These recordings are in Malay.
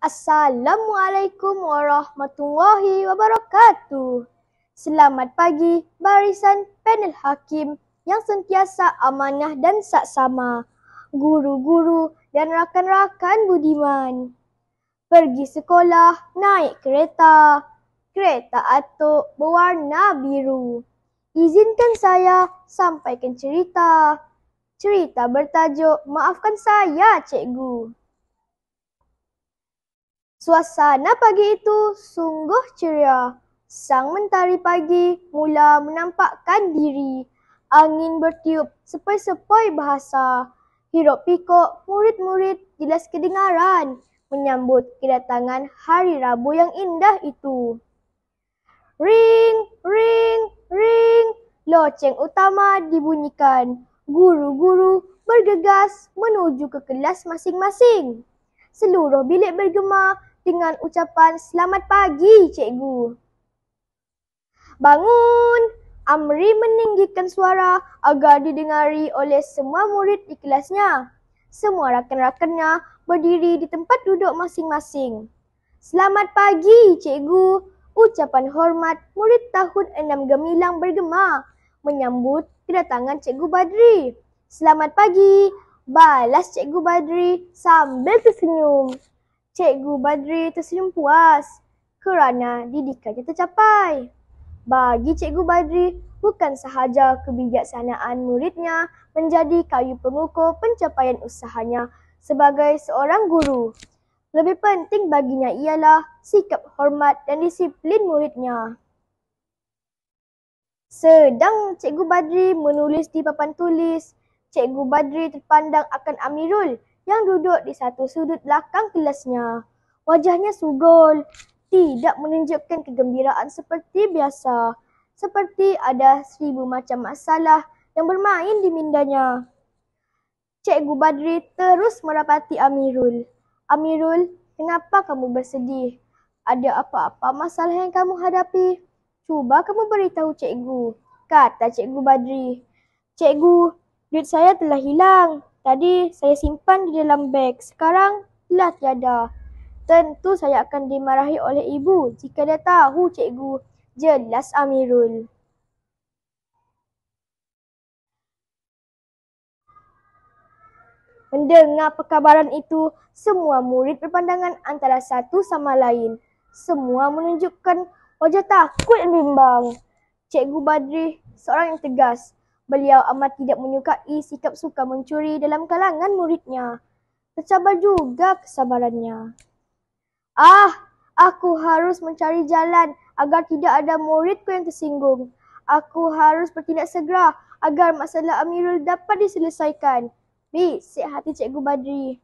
Assalamualaikum warahmatullahi wabarakatuh. Selamat pagi barisan panel hakim yang sentiasa amanah dan saksama, guru-guru dan rakan-rakan budiman. Pergi sekolah naik kereta, kereta atuk berwarna biru. Izinkan saya sampaikan cerita. Cerita bertajuk Maafkan Saya, Cikgu. Suasana pagi itu sungguh ceria. Sang mentari pagi mula menampakkan diri. Angin bertiup sepoi-sepoi bahasa. Hiruk pikuk murid-murid jelas kedengaran menyambut kedatangan hari Rabu yang indah itu. Ring, ring, ring. Loceng utama dibunyikan. Guru-guru bergegas menuju ke kelas masing-masing. Seluruh bilik bergema dengan ucapan selamat pagi, cikgu. Bangun! Amri meninggikan suara agar didengari oleh semua murid di kelasnya. Semua rakan-rakannya berdiri di tempat duduk masing-masing. Selamat pagi, cikgu. Ucapan hormat murid tahun 6 gemilang bergema menyambut kedatangan Cikgu Badri. Selamat pagi, balas Cikgu Badri sambil tersenyum. Cikgu Badri tersenyum puas kerana didikannya tercapai. Bagi Cikgu Badri, bukan sahaja kebijaksanaan muridnya menjadi kayu pengukur pencapaian usahanya sebagai seorang guru. Lebih penting baginya ialah sikap hormat dan disiplin muridnya. Sedang Cikgu Badri menulis di papan tulis, Cikgu Badri terpandang akan Amirul yang duduk di satu sudut belakang kelasnya. Wajahnya sugul, tidak menunjukkan kegembiraan seperti biasa. Seperti ada 1000 macam masalah yang bermain di mindanya. Cikgu Badri terus merapati Amirul. Amirul, kenapa kamu bersedih? Ada apa-apa masalah yang kamu hadapi? Cuba kamu beritahu cikgu, kata Cikgu Badri. Cikgu, duit saya telah hilang. Tadi saya simpan di dalam beg, sekarang telah tiada. Tentu saya akan dimarahi oleh ibu jika dia tahu, cikgu, jelas Amirul. Mendengar perkabaran itu, semua murid berpandangan antara satu sama lain. Semua menunjukkan wajah takut dan bimbang. Cikgu Badri seorang yang tegas. Beliau amat tidak menyukai sikap suka mencuri dalam kalangan muridnya. Tercabar juga kesabarannya. Aku harus mencari jalan agar tidak ada muridku yang tersinggung. Aku harus bertindak segera agar masalah Amirul dapat diselesaikan. Bisik hati Cikgu Badri.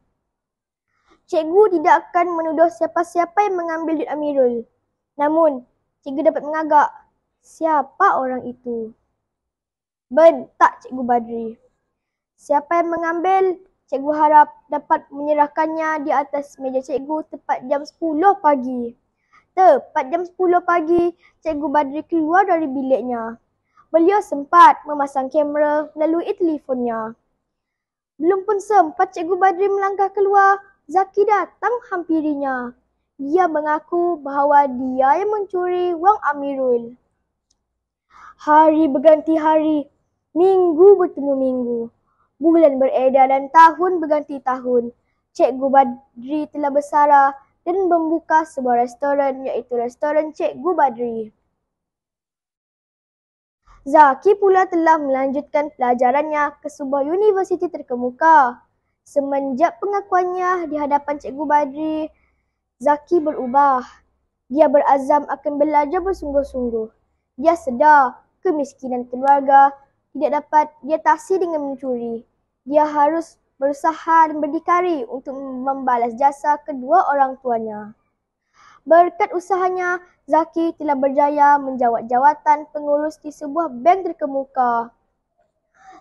Cikgu tidak akan menuduh siapa-siapa yang mengambil duit Amirul. Namun, cikgu dapat mengagak. Siapa orang itu? Bentak Cikgu Badri. Siapa yang mengambil, cikgu harap dapat menyerahkannya di atas meja cikgu tepat jam 10 pagi. Tepat jam 10 pagi, Cikgu Badri keluar dari biliknya. Beliau sempat memasang kamera melalui telefonnya. Belum pun sempat Cikgu Badri melangkah keluar, Zaki datang hampirinya. Dia mengaku bahawa dia yang mencuri wang Amirul. Hari berganti hari, minggu bertemu minggu. Bulan beredar dan tahun berganti tahun. Cikgu Badri telah bersara dan membuka sebuah restoran iaitu restoran Cikgu Badri. Zaki pula telah melanjutkan pelajarannya ke sebuah universiti terkemuka. Semenjak pengakuannya di hadapan Cikgu Badri, Zaki berubah. Dia berazam akan belajar bersungguh-sungguh. Dia sedar kemiskinan keluarga tidak dapat dia tasi dengan mencuri. Dia harus berusaha dan berdikari untuk membalas jasa kedua orang tuanya. Berkat usahanya, Zaki telah berjaya menjawat jawatan pengurus di sebuah bank terkemuka.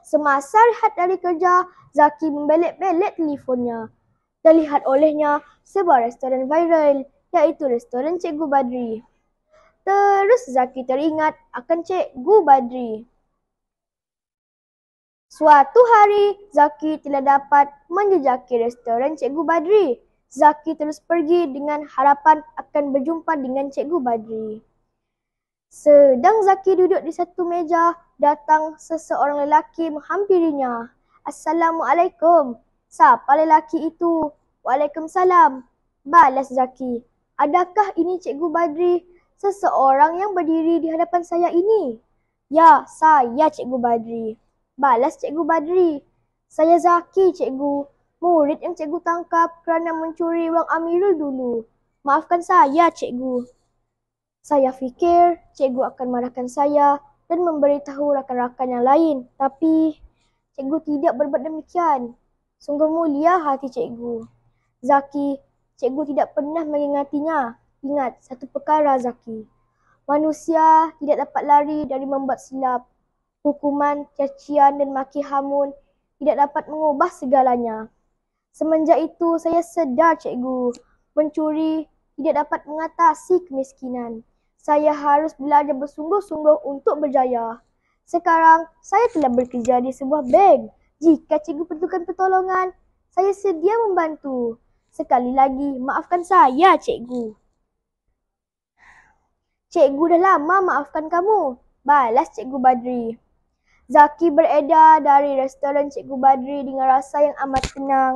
Semasa rehat dari kerja, Zaki membelik-belik telefonnya. Terlihat olehnya sebuah restoran viral, iaitu restoran Cikgu Badri. Terus Zaki teringat akan Cikgu Badri. Suatu hari, Zaki telah dapat menjejaki restoran Cikgu Badri. Zaki terus pergi dengan harapan akan berjumpa dengan Cikgu Badri. Sedang Zaki duduk di satu meja, datang seseorang lelaki menghampirinya. Assalamualaikum. Siapa lelaki itu? Waalaikumsalam. Balas Zaki. Adakah ini Cikgu Badri? Seseorang yang berdiri di hadapan saya ini. Ya, saya Cikgu Badri. Balas Cikgu Badri. Saya Zaki, Cikgu. Murid yang Cikgu tangkap kerana mencuri wang Amirul dulu. Maafkan saya, Cikgu. Saya fikir Cikgu akan marahkan saya dan memberitahu rakan-rakan yang lain. Tapi Cikgu tidak berbuat demikian. Sungguh mulia hati Cikgu. Zaki, Cikgu tidak pernah mengingatinya. Ingat satu perkara, Zaki. Manusia tidak dapat lari dari membuat silap. Hukuman, cacian dan maki hamun tidak dapat mengubah segalanya. Semenjak itu saya sedar, Cikgu, mencuri tidak dapat mengatasi kemiskinan. Saya harus belajar bersungguh-sungguh untuk berjaya. Sekarang saya telah bekerja di sebuah bank. Jika Cikgu perlukan pertolongan, saya sedia membantu. Sekali lagi, maafkan saya, Cikgu. Cikgu dah lama maafkan kamu. Balas Cikgu Badri. Zaki beredar dari restoran Cikgu Badri dengan rasa yang amat tenang.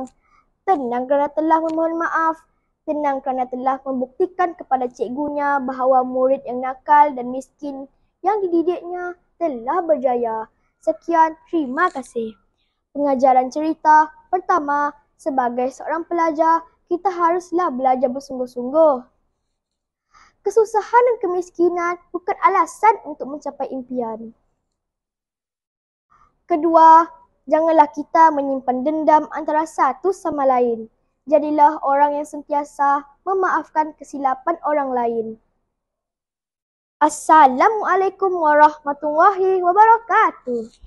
Tenang kerana telah memohon maaf. Tenang kerana telah membuktikan kepada cikgunya bahawa murid yang nakal dan miskin yang dididiknya telah berjaya. Sekian, terima kasih. Pengajaran cerita pertama, sebagai seorang pelajar, kita haruslah belajar bersungguh-sungguh. Kesusahan dan kemiskinan bukan alasan untuk mencapai impian. Kedua, janganlah kita menyimpan dendam antara satu sama lain. Jadilah orang yang sentiasa memaafkan kesilapan orang lain. Assalamualaikum warahmatullahi wabarakatuh.